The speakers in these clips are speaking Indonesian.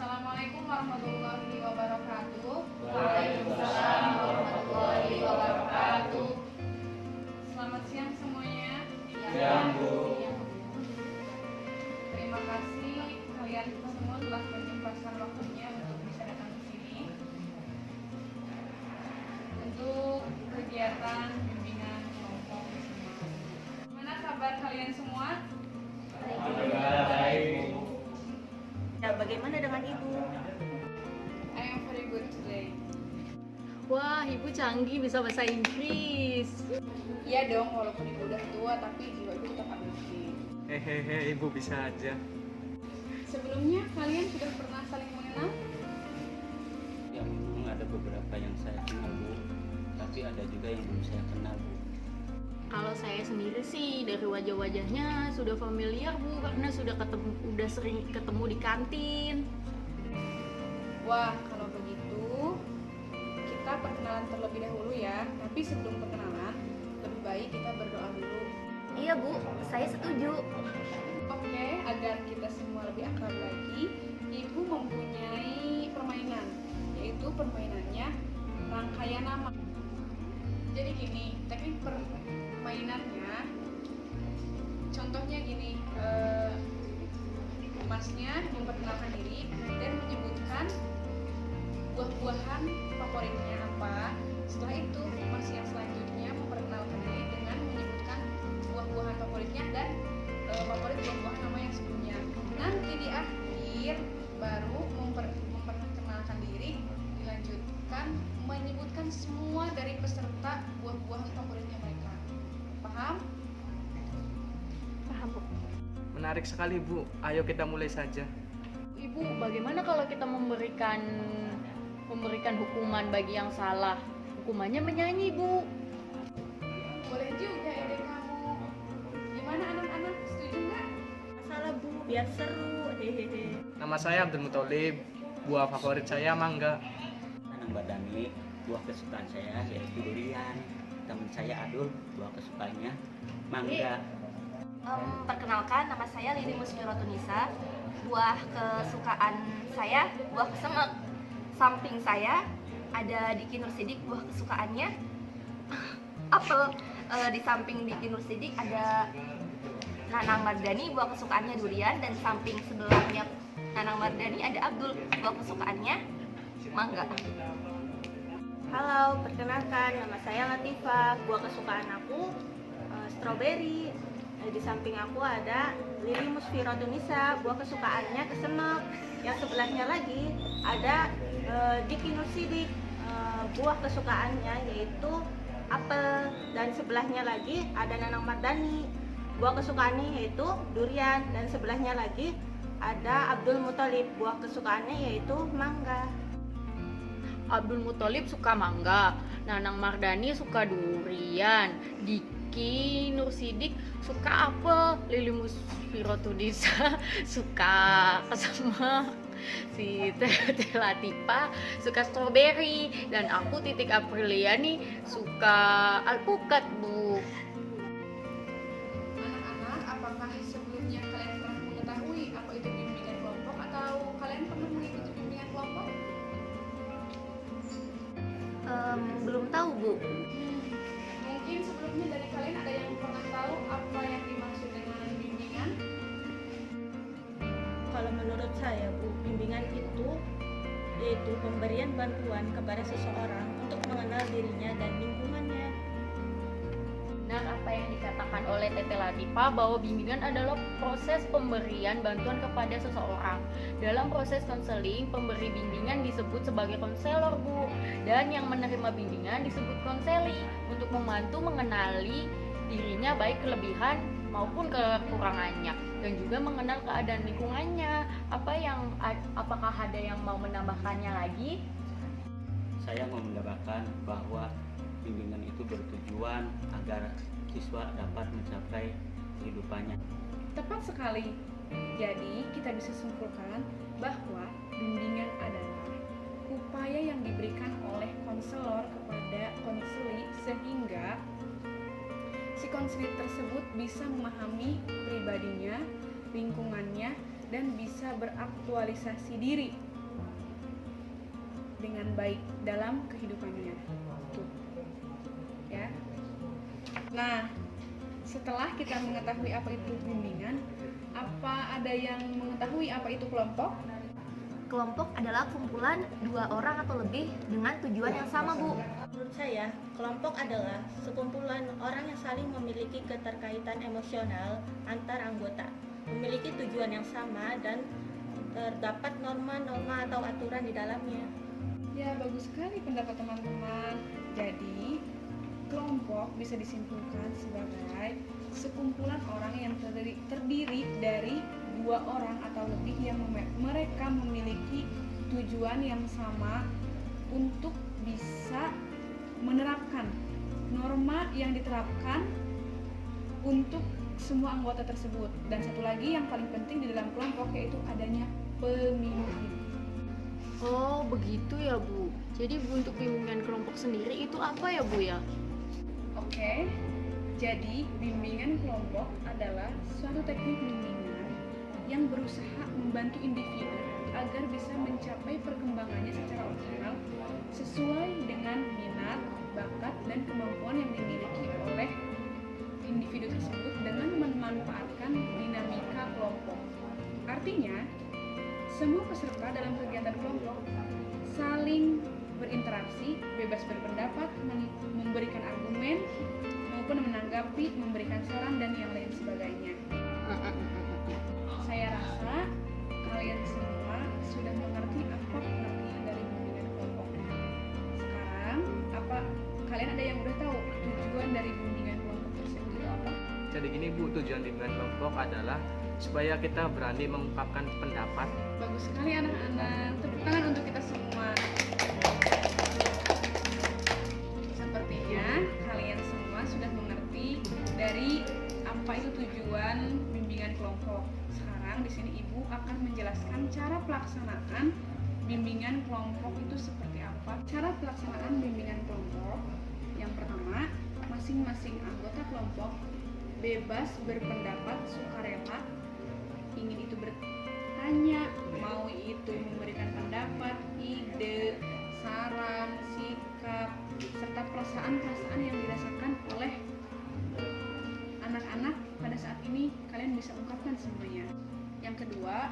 Assalamualaikum warahmatullahi wabarakatuh. Waalaikumsalam warahmatullahi wabarakatuh. Selamat siang semuanya. Siang, Bu. Terima kasih kalian semua telah menyempatkan waktunya untuk bisa datang ke sini untuk kegiatan bimbingan kelompok bersama. Gimana kabar kalian semua? Alhamdulillah baik. Ya, bagaimana dengan Ibu? I am very good today. Wah, Ibu canggih bisa bahasa Inggris. Iya dong, walaupun ibu udah tua tapi jiwa ibu tetap aktif. Hehehe, Ibu bisa aja. Sebelumnya kalian sudah pernah saling mengenal? Ya memang ada beberapa yang saya kenal, Bu, tapi ada juga yang belum saya kenal, Bu. Kalau saya sendiri sih dari wajah-wajahnya sudah familiar, Bu, karena udah sering ketemu di kantin. Wah, kalau begitu kita perkenalan terlebih dahulu ya. Tapi sebelum perkenalan, lebih baik kita berdoa dulu. Iya, Bu, saya setuju. Oke, agar kita semua lebih akrab lagi, Ibu mempunyai permainan, yaitu permainannya rangkaian nama. Jadi gini, teknik permainannya, contohnya gini, Masnya memperkenalkan diri dan menyebutkan buah-buahan favoritnya apa. Setelah itu, Mas yang selanjutnya memperkenalkan diri dengan menyebutkan buah-buahan favoritnya dan favorit buah-buahan nama yang sebelumnya. Nanti di akhir baru memperkenalkan diri, dilanjutkan menyebutkan semua dari peserta buah-buahan favoritnya mereka. Paham? Paham, Bu. Menarik sekali, Bu. Ayo kita mulai saja. Ibu, bagaimana kalau kita memberikan hukuman bagi yang salah? Hukumannya menyanyi, Bu. Boleh juga ide kamu. Gimana anak-anak, setuju nggak? Masalah, Bu, biar seru. Hehehe. Nama saya Abdul Muthalib. Buah favorit saya mangga. Nanang Badani, buah kesukaan saya yaitu durian. Teman saya Adul, buah kesukaannya mangga. Perkenalkan, nama saya Lili Musmirotunisa. Buah kesukaan saya buah kesemek. Samping saya ada Diki Nursidik, buah kesukaannya apel. Di samping Diki Nursidik ada Nanang Mardani, buah kesukaannya durian. Dan samping sebelahnya Nanang Mardani ada Abdul, buah kesukaannya mangga. Halo, perkenalkan, nama saya Latifah. Buah kesukaan aku stroberi. Di samping aku ada Lili Musfirotunisa, buah kesukaannya kesemek. Yang sebelahnya lagi ada Diki Nursidik, buah kesukaannya yaitu apel. Dan sebelahnya lagi ada Nanang Mardani, buah kesukaannya yaitu durian. Dan sebelahnya lagi ada Abdul Muthalib, buah kesukaannya yaitu mangga. Abdul Muthalib suka mangga, Nanang Mardani suka durian, Diki Nursidik suka apel, Lili Musfirotunisa suka kesemek, si Teh Latifah suka stroberi, dan aku Titik Aprilia nih suka alpukat, Bu. Anak-anak, apakah sebelumnya kalian pernah mengetahui apa itu bimbingan kelompok atau kalian pernah mengikuti bimbingan kelompok? Belum tahu, Bu. Mungkin sebelumnya dari kalian ada yang pernah tahu apa yang dimaksud dengan bimbingan? Kalau menurut saya, Bu, bimbingan itu yaitu pemberian bantuan kepada seseorang untuk mengenal dirinya dan lingkungannya. Benar apa yang dikatakan oleh Tete Latifah bahwa bimbingan adalah proses pemberian bantuan kepada seseorang. Dalam proses konseling, pemberi bimbingan disebut sebagai konselor, Bu, dan yang menerima bimbingan disebut konseli, untuk membantu mengenali dirinya baik kelebihan maupun kekurangannya, dan juga mengenal keadaan lingkungannya. Apakah ada yang mau menambahkannya lagi? Saya mau menambahkan bahwa bimbingan itu bertujuan agar siswa dapat mencapai kehidupannya. Tepat sekali. Jadi, kita bisa simpulkan bahwa bimbingan adalah upaya yang diberikan oleh konselor kepada konseli sehingga si konseli tersebut bisa memahami pribadinya, lingkungannya, dan bisa beraktualisasi diri dengan baik dalam kehidupannya. Tuh. Ya. Nah, setelah kita mengetahui apa itu bimbingan, apa ada yang mengetahui apa itu kelompok? Kelompok adalah kumpulan 2 orang atau lebih dengan tujuan yang sama, Bu. Menurut saya, kelompok adalah sekumpulan orang yang saling memiliki keterkaitan emosional antar anggota, memiliki tujuan yang sama dan terdapat norma-norma atau aturan di dalamnya. Ya, bagus sekali pendapat teman-teman. Jadi, kelompok bisa disimpulkan sebagai sekumpulan orang yang terdiri dari 2 orang atau lebih yang mereka memiliki tujuan yang sama untuk bisa menerapkan norma yang diterapkan untuk semua anggota tersebut. Dan satu lagi yang paling penting di dalam kelompok yaitu adanya pemimpin. Oh, begitu ya, Bu. Jadi untuk bimbingan kelompok sendiri itu apa ya, Bu ya? Oke, jadi bimbingan kelompok adalah suatu teknik bimbingan yang berusaha membantu individu agar bisa mencapai perkembangannya secara optimal sesuai dengan minat, bakat, dan kemampuan yang dimiliki oleh individu tersebut dengan memanfaatkan dinamika kelompok. Artinya, semua peserta dalam kegiatan kelompok saling berinteraksi, bebas berpendapat, memberikan argumen, maupun menanggapi, memberikan saran, dan yang lain sebagainya. Saya rasa kalian semua sudah mengerti apa pengertian dari bimbingan kelompok. Sekarang, apa kalian ada yang udah tahu tujuan dari bimbingan kelompok tersebut itu apa? Jadi gini Bu, tujuan bimbingan kelompok adalah supaya kita berani mengungkapkan pendapat. Bagus sekali anak-anak, tepuk tangan untuk kita semua. Sepertinya kalian semua sudah mengerti dari apa itu tujuan bimbingan kelompok. Sekarang di sini Ibu akan menjelaskan cara pelaksanaan bimbingan kelompok itu seperti apa. Cara pelaksanaan bimbingan kelompok yang pertama, masing-masing anggota kelompok bebas berpendapat sukarela, ingin itu bertanya, mau itu memberikan pendapat, ide, saran, sikap, serta perasaan-perasaan yang dirasakan oleh anak-anak pada saat ini kalian bisa ungkapkan semuanya. Yang kedua,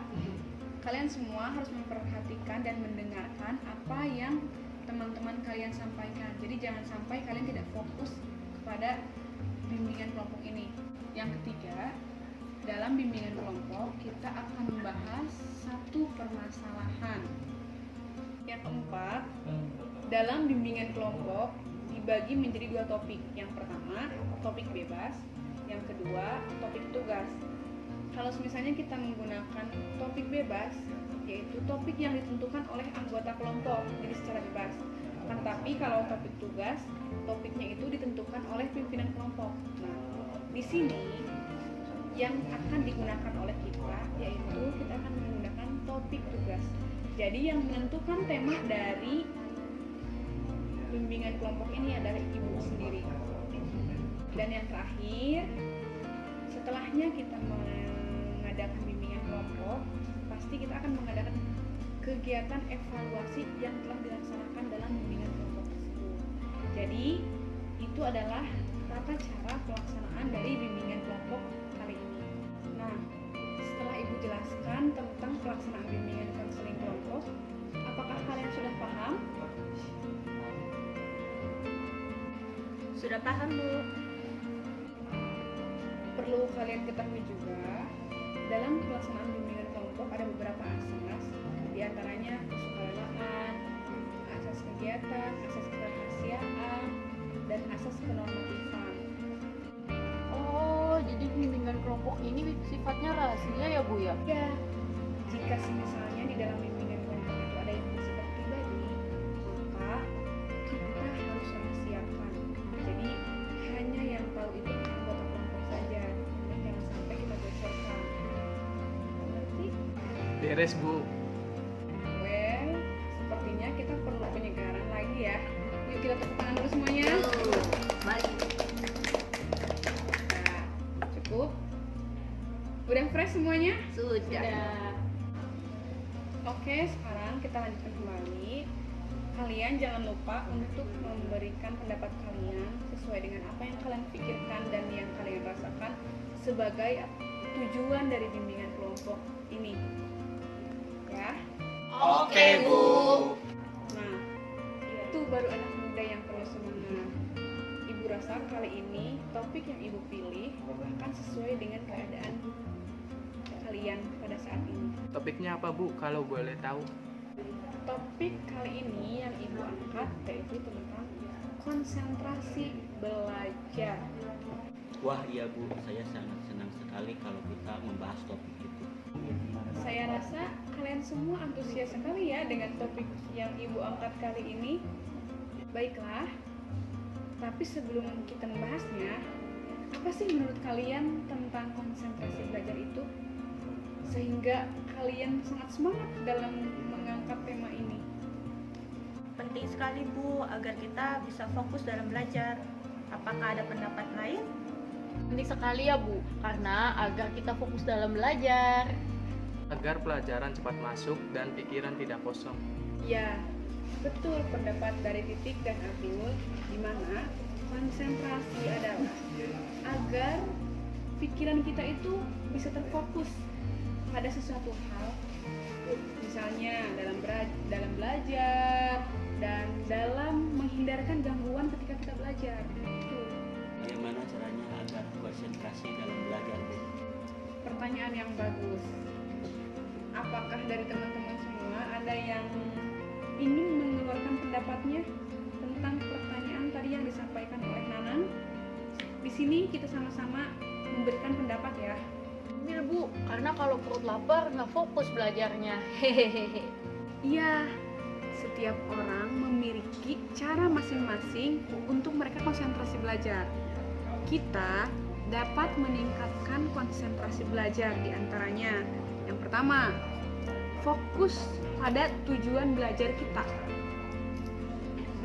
kalian semua harus memperhatikan dan mendengarkan apa yang teman-teman kalian sampaikan. Jadi jangan sampai kalian tidak fokus kepada bimbingan kelompok ini. Yang ketiga, dalam bimbingan kelompok kita akan membahas satu permasalahan. Yang keempat, dalam bimbingan kelompok dibagi menjadi 2 topik. Yang pertama, topik bebas. Yang kedua, topik tugas. Kalau misalnya kita menggunakan topik bebas, yaitu topik yang ditentukan oleh anggota kelompok, jadi secara bebas. Tetapi kalau topik tugas, topiknya itu ditentukan oleh pimpinan kelompok. Nah, di sini yang akan digunakan oleh kita, yaitu kita akan menggunakan topik tugas. Jadi yang menentukan tema dari bimbingan kelompok ini adalah Ibu sendiri. Dan yang terakhir, setelahnya kita mengadakan bimbingan kelompok, pasti kita akan mengadakan kegiatan evaluasi yang telah dilaksanakan dalam bimbingan kelompok tersebut. Jadi, itu adalah tata cara pelaksanaan dari bimbingan kelompok kali ini. Nah, setelah Ibu jelaskan tentang pelaksanaan bimbingan konseling kelompok, apakah kalian sudah paham? Sudah paham, Bu? Perlu kalian ketahui juga, dalam pelaksanaan bimbingan kelompok ada beberapa asas, diantaranya kesukarelaan, asas kegiatan, asas kerahasiaan, dan asas kenormatifan. Oh, jadi bimbingan kelompok ini sifatnya rahasia ya, Bu ya? Ya, jika misalnya di dalam bimbingan kelompok itu ada yang bersifat pribadi, maka kita harus rahasiakan. Jadi hanya yang tahu itu anggota kelompok saja, dan jangan sampai kita bocorkan. Mengerti? Beres Bu. Well, sepertinya kita perlu penyegaran lagi ya. Yuk kita tepuk tangan dulu semuanya. Balik. Nah, cukup. Udah fresh semuanya? Sudah. Oke, sekarang kita lanjutkan kembali. Kalian jangan lupa untuk memberikan pendapat kalian sesuai dengan apa yang kalian pikirkan dan yang kalian rasakan sebagai tujuan dari bimbingan kelompok ini. Ya. Oke, Bu. Nah, itu baru anak muda yang perlu semangat. Ibu rasa kali ini topik yang Ibu pilih akan sesuai dengan keadaan kalian pada saat ini. Topiknya apa Bu, kalau boleh tahu? Topik kali ini yang Ibu angkat yaitu tentang konsentrasi belajar. Wah iya Bu, saya sangat senang sekali kalau kita membahas topik itu. Saya rasa kalian semua antusias sekali ya dengan topik yang Ibu angkat kali ini. Baiklah, tapi sebelum kita membahasnya, apa sih menurut kalian tentang konsentrasi belajar itu? Sehingga kalian sangat semangat dalam mengangkat tema ini. Penting sekali Bu agar kita bisa fokus dalam belajar. Apakah ada pendapat lain? Penting sekali ya Bu, karena agar kita fokus dalam belajar. Agar pelajaran cepat masuk dan pikiran tidak kosong. Ya, betul pendapat dari Titik dan Abdul, di mana konsentrasi adalah agar pikiran kita itu bisa terfokus pada sesuatu hal, misalnya dalam belajar dan dalam menghindarkan gangguan ketika kita belajar. Bagaimana caranya agar konsentrasi dalam belajar, Bu? Pertanyaan yang bagus. Apakah dari teman-teman semua ada yang ingin mengeluarkan pendapatnya tentang pertanyaan tadi yang disampaikan oleh Nanang? Di sini kita sama-sama memberikan pendapat ya. Ambil Bu, karena kalau perut lapar nggak fokus belajarnya. Hehehe. Iya, setiap orang memiliki cara masing-masing untuk mereka konsentrasi belajar. Kita dapat meningkatkan konsentrasi belajar di antaranya. Yang pertama, fokus pada tujuan belajar kita.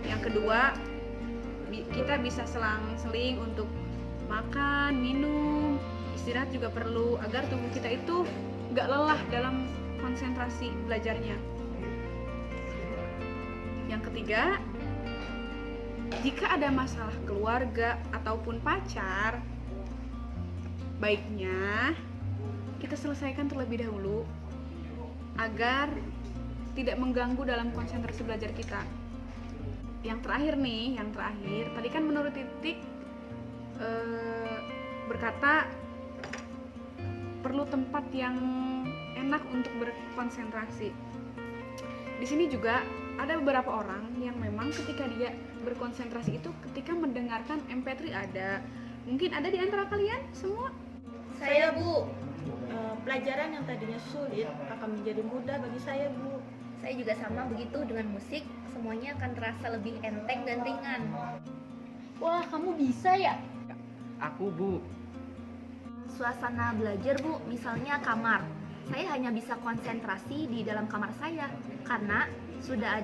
Yang kedua, kita bisa selang-seling untuk makan, minum, istirahat juga perlu agar tubuh kita itu gak lelah dalam konsentrasi belajarnya. Yang ketiga, jika ada masalah keluarga ataupun pacar, baiknya kita selesaikan terlebih dahulu agar tidak mengganggu dalam konsentrasi belajar kita. Yang terakhir nih, tadi kan menurut Titik berkata perlu tempat yang enak untuk berkonsentrasi. Di sini juga ada beberapa orang yang memang ketika dia berkonsentrasi itu ketika mendengarkan MP3 ada. Mungkin ada di antara kalian semua? Saya Bu. Pelajaran yang tadinya sulit akan menjadi mudah bagi saya Bu. Saya juga sama begitu dengan musik, semuanya akan terasa lebih enteng dan ringan. Wah, kamu bisa ya? Aku Bu. Suasana belajar Bu, misalnya kamar. Saya hanya bisa konsentrasi di dalam kamar saya karena sudah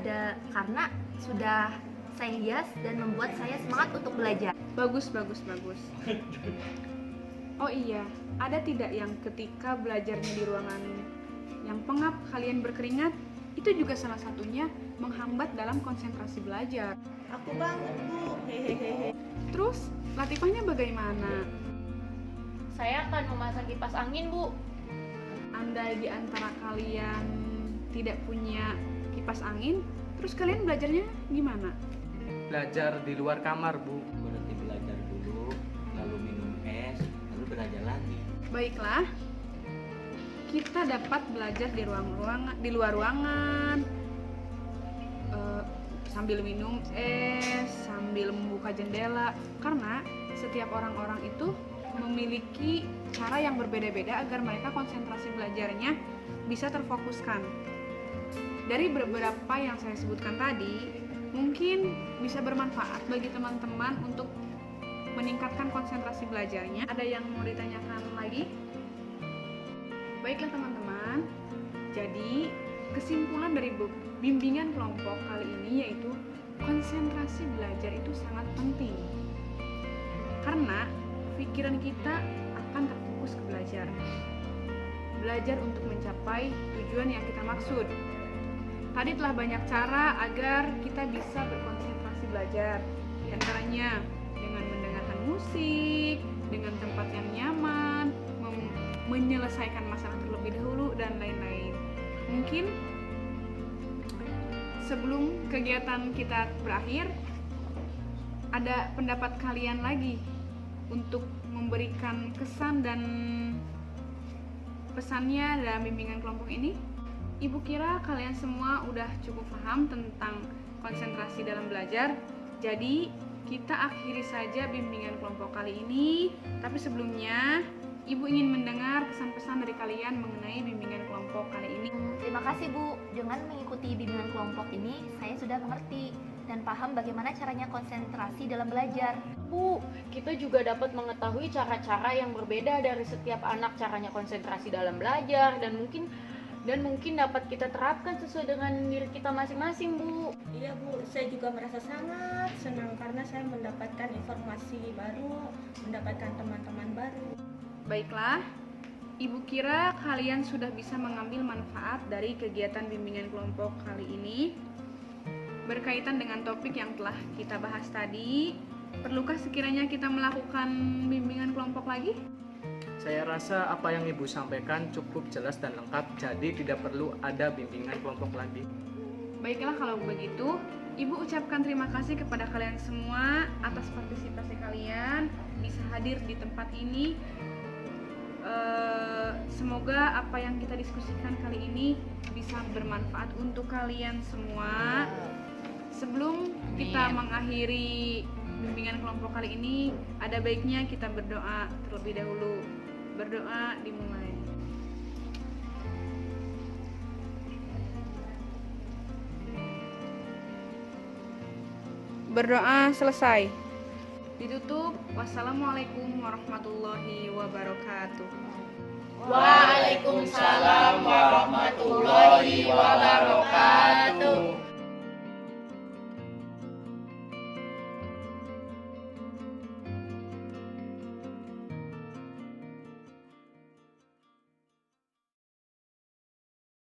saya hias dan membuat saya semangat untuk belajar. Bagus. Oh iya, ada tidak yang ketika belajarnya di ruangan yang pengap kalian berkeringat, itu juga salah satunya menghambat dalam konsentrasi belajar. Aku banget Bu. Hehehe. Terus Latifahnya bagaimana? Saya akan memasang kipas angin Bu. Andai di antara kalian tidak punya kipas angin, terus kalian belajarnya gimana? Belajar di luar kamar Bu. Berarti belajar dulu, lalu minum es, lalu belajar lagi. Baiklah, kita dapat belajar di luar ruangan, sambil minum es, sambil membuka jendela, karena setiap orang-orang itu memiliki cara yang berbeda-beda agar mereka konsentrasi belajarnya bisa terfokuskan. Dari beberapa yang saya sebutkan tadi, mungkin bisa bermanfaat bagi teman-teman untuk meningkatkan konsentrasi belajarnya. Ada yang mau ditanyakan lagi? Baiklah teman-teman, jadi kesimpulan dari bimbingan kelompok kali ini yaitu konsentrasi belajar itu sangat penting karena pikiran kita akan terfokus ke belajar untuk mencapai tujuan yang kita maksud. tadi telah banyak cara agar kita bisa berkonsentrasi belajar. Di antaranya dengan mendengarkan musik, dengan tempat yang nyaman, menyelesaikan masalah terlebih dahulu, dan lain-lain. Mungkin sebelum kegiatan kita berakhir, ada pendapat kalian lagi untuk memberikan kesan dan pesannya dalam bimbingan kelompok ini. Ibu kira kalian semua udah cukup paham tentang konsentrasi dalam belajar. Jadi kita akhiri saja bimbingan kelompok kali ini. Tapi sebelumnya Ibu ingin mendengar kesan-pesan dari kalian mengenai bimbingan kelompok kali ini. Terima kasih Bu, dengan mengikuti bimbingan kelompok ini saya sudah mengerti dan paham bagaimana caranya konsentrasi dalam belajar. Bu, kita juga dapat mengetahui cara-cara yang berbeda dari setiap anak caranya konsentrasi dalam belajar dan mungkin dapat kita terapkan sesuai dengan diri kita masing-masing, Bu. Iya Bu, saya juga merasa sangat senang karena saya mendapatkan informasi baru, mendapatkan teman-teman baru. Baiklah, Ibu kira kalian sudah bisa mengambil manfaat dari kegiatan bimbingan kelompok kali ini. Berkaitan dengan topik yang telah kita bahas tadi, perlukah sekiranya kita melakukan bimbingan kelompok lagi? Saya rasa apa yang Ibu sampaikan cukup jelas dan lengkap, jadi tidak perlu ada bimbingan kelompok lagi. Baiklah kalau begitu, Ibu ucapkan terima kasih kepada kalian semua atas partisipasi kalian bisa hadir di tempat ini. Semoga apa yang kita diskusikan kali ini bisa bermanfaat untuk kalian semua. Sebelum kita mengakhiri bimbingan kelompok kali ini, ada baiknya kita berdoa terlebih dahulu. Berdoa dimulai. Berdoa selesai. Ditutup. Wassalamualaikum warahmatullahi wabarakatuh. Waalaikumsalam warahmatullahi wabarakatuh.